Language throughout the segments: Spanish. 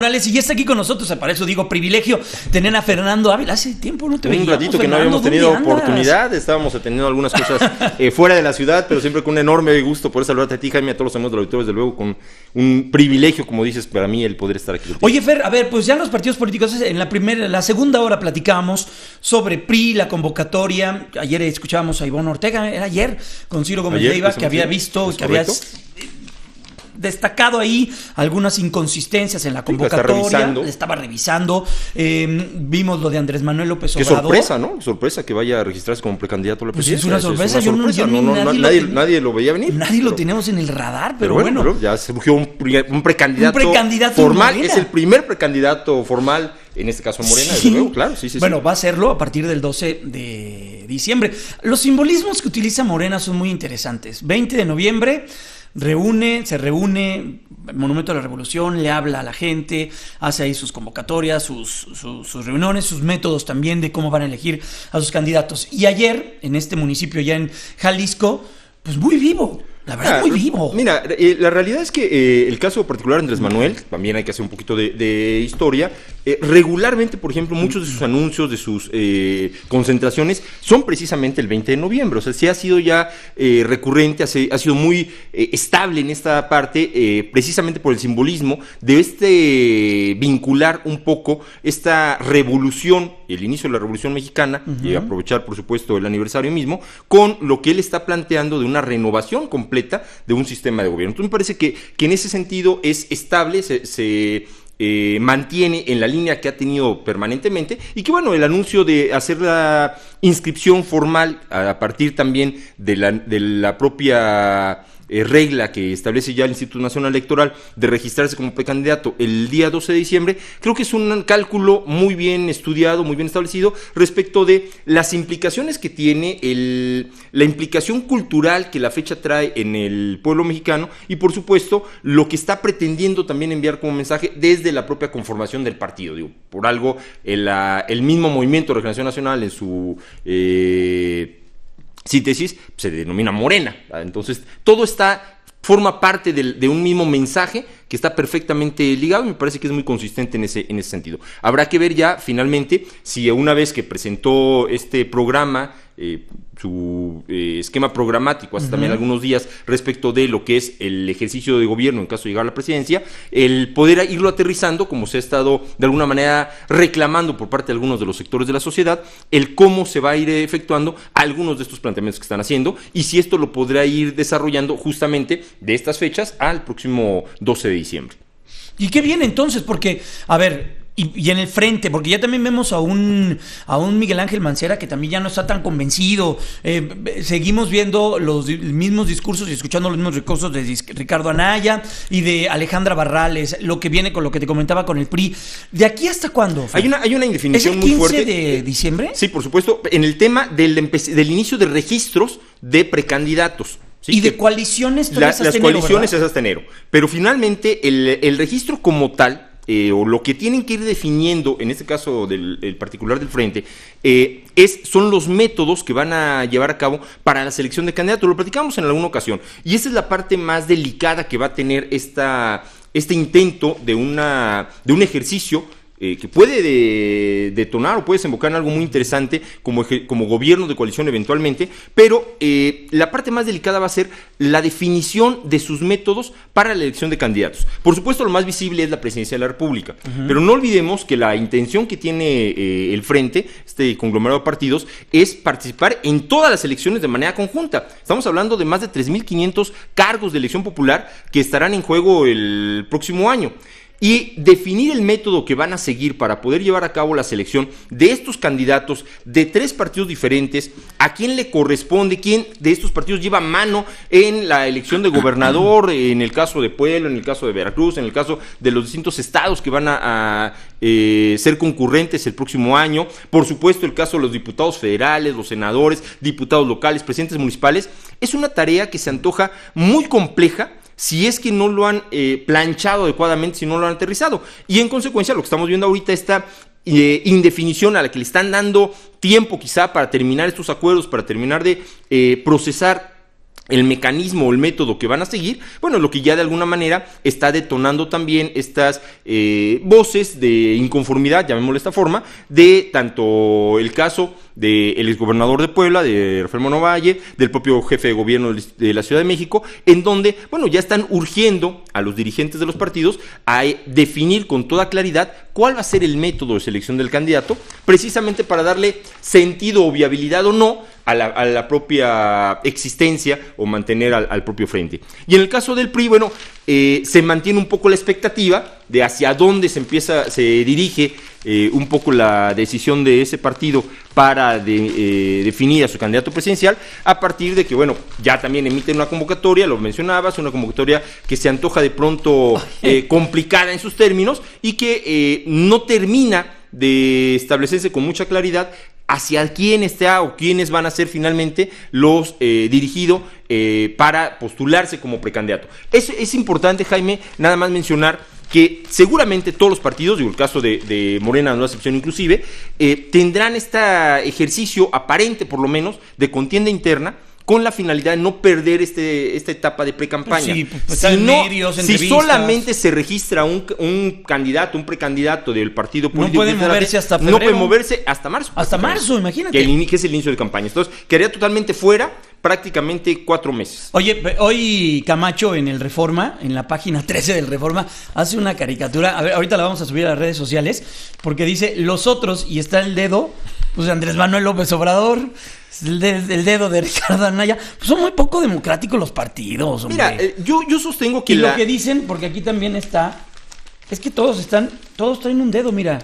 Y ya está aquí con nosotros, para eso digo privilegio tener a Fernando Ávila. Hace tiempo no te veíamos. Un ratito que Fernando, no habíamos tenido andas? oportunidad, estábamos atendiendo algunas cosas fuera de la ciudad, pero siempre con un enorme gusto poder saludarte a ti, Jaime, a todos los amigos del auditorio, desde luego con un privilegio, como dices, para mí el poder estar aquí contigo. Oye, Fer, a ver, pues ya en los partidos políticos, en la segunda hora platicábamos sobre PRI, la convocatoria. Ayer escuchábamos a Ivonne Ortega, era ayer, con Ciro Gómez Leiva, que había visto, que había destacado ahí algunas inconsistencias en la convocatoria, estaba revisando, vimos lo de Andrés Manuel López Obrador. Qué sorpresa, ¿no? Sorpresa que vaya a registrarse como precandidato a la presidencia. Pues es una sorpresa, nadie lo veía venir. Nadie lo teníamos en el radar, pero bueno. Pero ya surgió un precandidato formal, es el primer precandidato formal, en este caso en Morena, desde luego, claro. Sí. Bueno, va a serlo a partir del 12 de diciembre. Los simbolismos que utiliza Morena son muy interesantes. 20 de noviembre... se reúne, el Monumento a la Revolución, le habla a la gente, hace ahí sus convocatorias, sus reuniones, sus métodos también de cómo van a elegir a sus candidatos. Y ayer, en este municipio ya en Jalisco, pues muy vivo. La verdad, muy vivo. Mira, la realidad es que el caso particular de Andrés Manuel, también hay que hacer un poquito de historia, regularmente, por ejemplo, muchos de sus anuncios, de sus concentraciones, son precisamente el 20 de noviembre. O sea, sí ha sido ya recurrente, ha sido muy estable en esta parte, precisamente por el simbolismo de vincular un poco esta revolución, el inicio de la Revolución Mexicana, y aprovechar, por supuesto, el aniversario mismo, con lo que él está planteando de una renovación completa de un sistema de gobierno. Entonces me parece que en ese sentido es estable, se mantiene en la línea que ha tenido permanentemente, y que bueno, el anuncio de hacer la inscripción formal a partir también de la propia regla que establece ya el Instituto Nacional Electoral de registrarse como precandidato el día 12 de diciembre, creo que es un cálculo muy bien estudiado, muy bien establecido respecto de las implicaciones que tiene la implicación cultural que la fecha trae en el pueblo mexicano, y por supuesto lo que está pretendiendo también enviar como mensaje desde la propia conformación del partido. Digo, por algo el mismo Movimiento de Regeneración Nacional en su síntesis se denomina Morena. Entonces todo forma parte de un mismo mensaje que está perfectamente ligado, y me parece que es muy consistente en ese sentido. Habrá que ver ya finalmente si una vez que presentó este programa, su esquema programático hace también algunos días respecto de lo que es el ejercicio de gobierno en caso de llegar a la presidencia, el poder irlo aterrizando, como se ha estado de alguna manera reclamando por parte de algunos de los sectores de la sociedad, el cómo se va a ir efectuando algunos de estos planteamientos que están haciendo, y si esto lo podrá ir desarrollando justamente de estas fechas al próximo 12 de diciembre. ¿Y qué viene entonces? Porque, a ver, y en el frente, porque ya también vemos a un Miguel Ángel Mancera que también ya no está tan convencido. Seguimos viendo los mismos discursos y escuchando los mismos discursos de Ricardo Anaya y de Alejandra Barrales, lo que viene con lo que te comentaba con el PRI. ¿De aquí hasta cuándo? Hay una indefinición muy fuerte. ¿Es el 15 de diciembre? Sí, por supuesto, en el tema del inicio de registros de precandidatos. Sí, y de coaliciones las coaliciones es hasta enero. Pero finalmente el registro como tal, o lo que tienen que ir definiendo, en este caso del particular del Frente, son los métodos que van a llevar a cabo para la selección de candidatos. Lo platicamos en alguna ocasión, y esa es la parte más delicada que va a tener este intento de un ejercicio que puede detonar o puede desembocar en algo muy interesante como gobierno de coalición eventualmente, pero la parte más delicada va a ser la definición de sus métodos para la elección de candidatos. Por supuesto, lo más visible es la presidencia de la República, pero no olvidemos que la intención que tiene el Frente, este conglomerado de partidos, es participar en todas las elecciones de manera conjunta. Estamos hablando de más de 3.500 cargos de elección popular que estarán en juego el próximo año. Y definir el método que van a seguir para poder llevar a cabo la selección de estos candidatos de 3 partidos diferentes, a quién le corresponde, quién de estos partidos lleva mano en la elección de gobernador, en el caso de Puebla, en el caso de Veracruz, en el caso de los distintos estados que van a ser concurrentes el próximo año, por supuesto el caso de los diputados federales, los senadores, diputados locales, presidentes municipales. Es una tarea que se antoja muy compleja si es que no lo han planchado adecuadamente, si no lo han aterrizado. Y en consecuencia, lo que estamos viendo ahorita, esta indefinición a la que le están dando tiempo quizá para terminar estos acuerdos, para terminar de procesar el mecanismo o el método que van a seguir, bueno, lo que ya de alguna manera está detonando también estas voces de inconformidad, llamémoslo de esta forma, de tanto el caso del exgobernador de Puebla, de Rafael Monovalle, del propio jefe de gobierno de la Ciudad de México, en donde, bueno, ya están urgiendo a los dirigentes de los partidos a definir con toda claridad cuál va a ser el método de selección del candidato, precisamente para darle sentido o viabilidad o no a la propia existencia o mantener al propio frente. Y en el caso del PRI, bueno, se mantiene un poco la expectativa de hacia dónde se dirige un poco la decisión de ese partido para definir a su candidato presidencial, a partir de que, bueno, ya también emiten una convocatoria, lo mencionabas, una convocatoria que se antoja de pronto complicada en sus términos y que no termina de establecerse con mucha claridad hacia quién está o quiénes van a ser finalmente los dirigidos para postularse como precandidato. Es importante, Jaime, nada más mencionar que seguramente todos los partidos, digo el caso de Morena, no excepción inclusive, tendrán este ejercicio aparente, por lo menos, de contienda interna, con la finalidad de no perder esta etapa de precampaña. Sí, pues, si solamente se registra un candidato, un precandidato del partido político, no puede moverse hasta febrero. No puede moverse hasta marzo. Hasta marzo, imagínate. Que es el inicio de campaña. Entonces, quedaría totalmente fuera prácticamente 4 meses. Oye, hoy Camacho en el Reforma, en la página 13 del Reforma, hace una caricatura, a ver, ahorita la vamos a subir a las redes sociales, porque dice, los otros, y está el dedo, pues Andrés Manuel López Obrador, el dedo de Ricardo Anaya, pues son muy poco democráticos los partidos, hombre. Mira, yo sostengo que lo que dicen, porque aquí también está, es que todos traen un dedo, mira.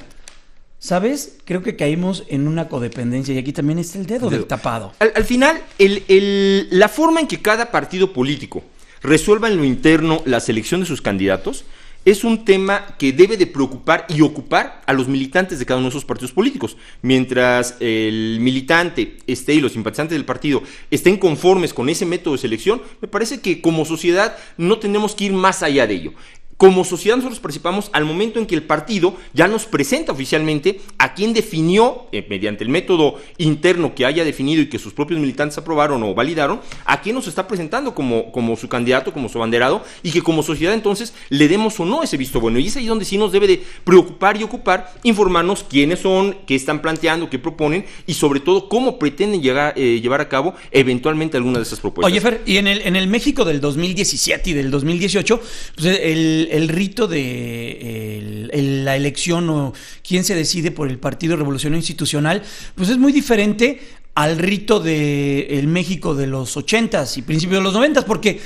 ¿Sabes? Creo que caímos en una codependencia y aquí también está el dedo del tapado. Al final, la forma en que cada partido político resuelva en lo interno la selección de sus candidatos es un tema que debe de preocupar y ocupar a los militantes de cada uno de esos partidos políticos. Mientras el militante esté y los simpatizantes del partido estén conformes con ese método de selección, me parece que como sociedad no tenemos que ir más allá de ello. Como sociedad nosotros participamos al momento en que el partido ya nos presenta oficialmente a quien definió, mediante el método interno que haya definido y que sus propios militantes aprobaron o validaron, a quien nos está presentando como su candidato, como su abanderado, y que como sociedad entonces le demos o no ese visto bueno. Y es ahí donde sí nos debe de preocupar y ocupar, informarnos quiénes son, qué están planteando, qué proponen y sobre todo cómo pretenden llevar a cabo eventualmente alguna de esas propuestas. Oye, Fer, y en el México del 2017 y del 2018, pues el rito de la elección o quién se decide por el Partido Revolucionario Institucional, pues es muy diferente al rito del México de los 80s y principios de los 90s, porque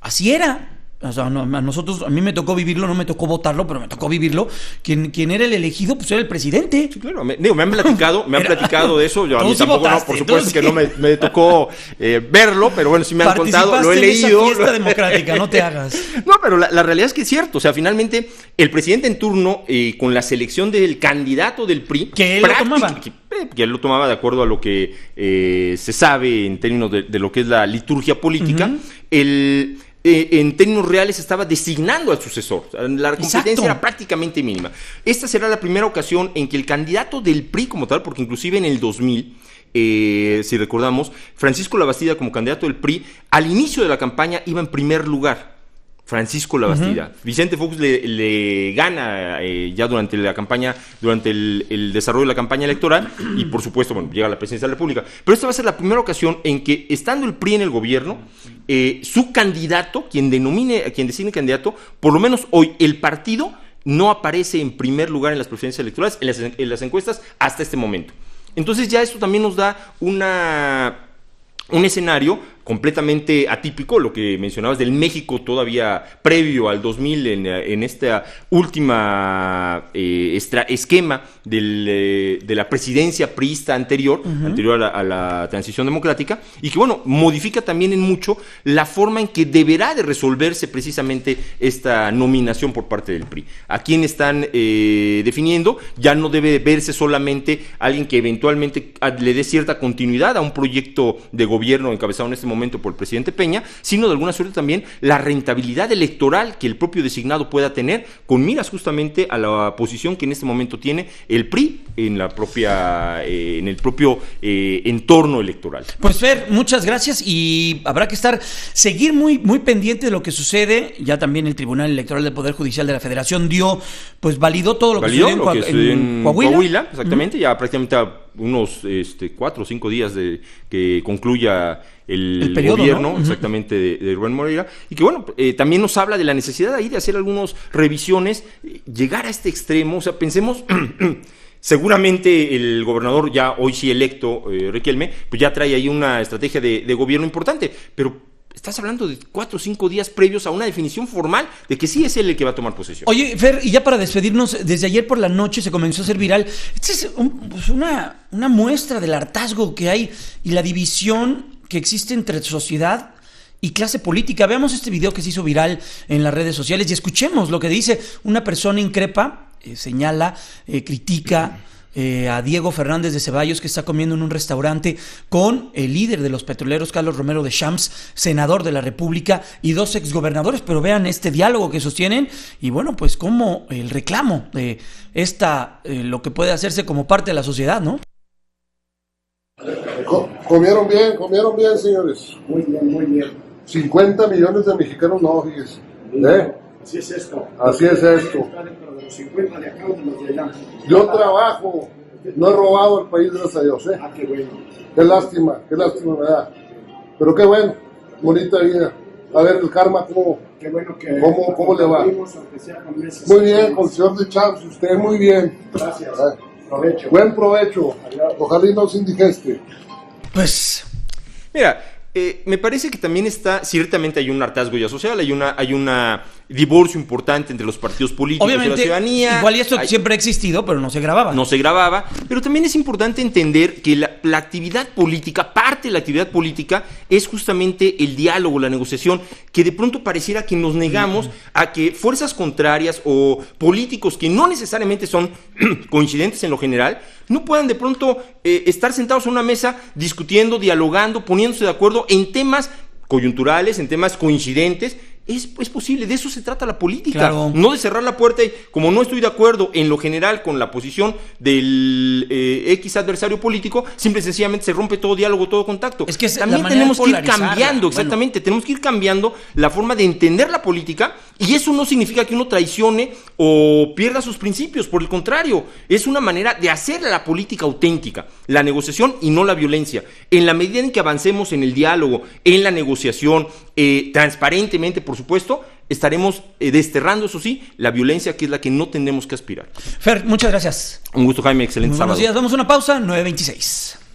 así era. O sea, a mí me tocó vivirlo, no me tocó votarlo, pero me tocó vivirlo. Quien era el elegido, pues era el presidente. Sí, claro, me han platicado de eso. Yo a mí tampoco, votaste, por supuesto que no me tocó verlo, pero bueno, sí me han contado, lo he leído. En esa fiesta democrática, no te hagas. No, pero la realidad es que es cierto. O sea, finalmente, el presidente en turno, con la selección del candidato del PRI, que él lo tomaba. Que él lo tomaba de acuerdo a lo que se sabe en términos de lo que es la liturgia política, en términos reales estaba designando al sucesor. La competencia era prácticamente mínima. Esta será la primera ocasión en que el candidato del PRI como tal, porque inclusive en el 2000, si recordamos, Francisco Labastida como candidato del PRI, al inicio de la campaña iba en primer lugar. Francisco Labastida. Vicente Fox le gana ya durante la campaña, durante el desarrollo de la campaña electoral y por supuesto, bueno, llega a la presidencia de la República. Pero esta va a ser la primera ocasión en que, estando el PRI en el gobierno, su candidato, quien designe candidato, por lo menos hoy el partido no aparece en primer lugar en las preferencias electorales, en las encuestas hasta este momento. Entonces ya esto también nos da un escenario completamente atípico, lo que mencionabas del México todavía previo al 2000 en esta última esquema de la presidencia priista anterior a la transición democrática, y que bueno, modifica también en mucho la forma en que deberá de resolverse precisamente esta nominación por parte del PRI. ¿A quién están definiendo? Ya no debe verse solamente alguien que eventualmente le dé cierta continuidad a un proyecto de gobierno gobierno encabezado en este momento por el presidente Peña, sino de alguna suerte también la rentabilidad electoral que el propio designado pueda tener, con miras justamente a la posición que en este momento tiene el PRI en la propia, en el propio entorno electoral. Pues Fer, muchas gracias, y habrá que seguir muy, muy pendiente de lo que sucede. Ya también el Tribunal Electoral del Poder Judicial de la Federación validó todo lo que sucedió en Coahuila. Exactamente, ya prácticamente a unos 4 o 5 días de que concluya el periodo, gobierno, ¿no? Exactamente, de Rubén Moreira, y que bueno, también nos habla de la necesidad ahí de hacer algunas revisiones, llegar a este extremo. O sea, pensemos, seguramente el gobernador ya hoy sí electo, Riquelme, pues ya trae ahí una estrategia de gobierno importante, pero estás hablando de 4 o 5 días previos a una definición formal de que sí es él el que va a tomar posesión. Oye, Fer, y ya para despedirnos, desde ayer por la noche se comenzó a hacer viral. Esta es una muestra del hartazgo que hay y la división que existe entre sociedad y clase política. Veamos este video que se hizo viral en las redes sociales y escuchemos lo que dice una persona increpa, señala, critica a Diego Fernández de Ceballos, que está comiendo en un restaurante con el líder de los petroleros, Carlos Romero de Champs, senador de la República, y 2 exgobernadores. Pero vean este diálogo que sostienen y bueno, pues como el reclamo de lo que puede hacerse como parte de la sociedad, ¿no? Comieron bien, señores. Muy bien. 50 millones de mexicanos no, fíjese. Así es esto. Así es esto. Los 50 de acá o los de allá. Yo trabajo, no he robado el país, gracias a Dios. Ah, qué bueno. Qué lástima me da. Pero qué bueno, bonita vida. A ver, el karma, ¿cómo le va? Muy bien, con el señor de Champs, usted muy bien. Gracias. Provecho. Buen provecho. Ojalá y no se indigeste. Pues, mira, me parece que también ciertamente hay un hartazgo ya social, hay un divorcio importante entre los partidos políticos y la ciudadanía. Igual y esto siempre ha existido, pero no se grababa. Pero también es importante entender que la actividad política, parte de la actividad política es justamente el diálogo, la negociación, que de pronto pareciera que nos negamos a que fuerzas contrarias o políticos que no necesariamente son coincidentes en lo general, no puedan de pronto estar sentados en una mesa discutiendo, dialogando, poniéndose de acuerdo en temas coyunturales, en temas coincidentes. Es posible, de eso se trata la política, claro. No de cerrar la puerta y como no estoy de acuerdo en lo general con la posición del X adversario político, simple y sencillamente se rompe todo diálogo, todo contacto. Es que también tenemos que ir cambiando, exactamente, tenemos que ir cambiando la forma de entender la política, y eso no significa que uno traicione o pierda sus principios, por el contrario, es una manera de hacer la política auténtica, la negociación y no la violencia. En la medida en que avancemos en el diálogo, en la negociación, transparentemente, por supuesto, estaremos desterrando, eso sí, la violencia, que es la que no tendremos que aspirar. Fer, muchas gracias. Un gusto, Jaime, excelente sábado. Buenos días, vamos a una pausa, 9:26.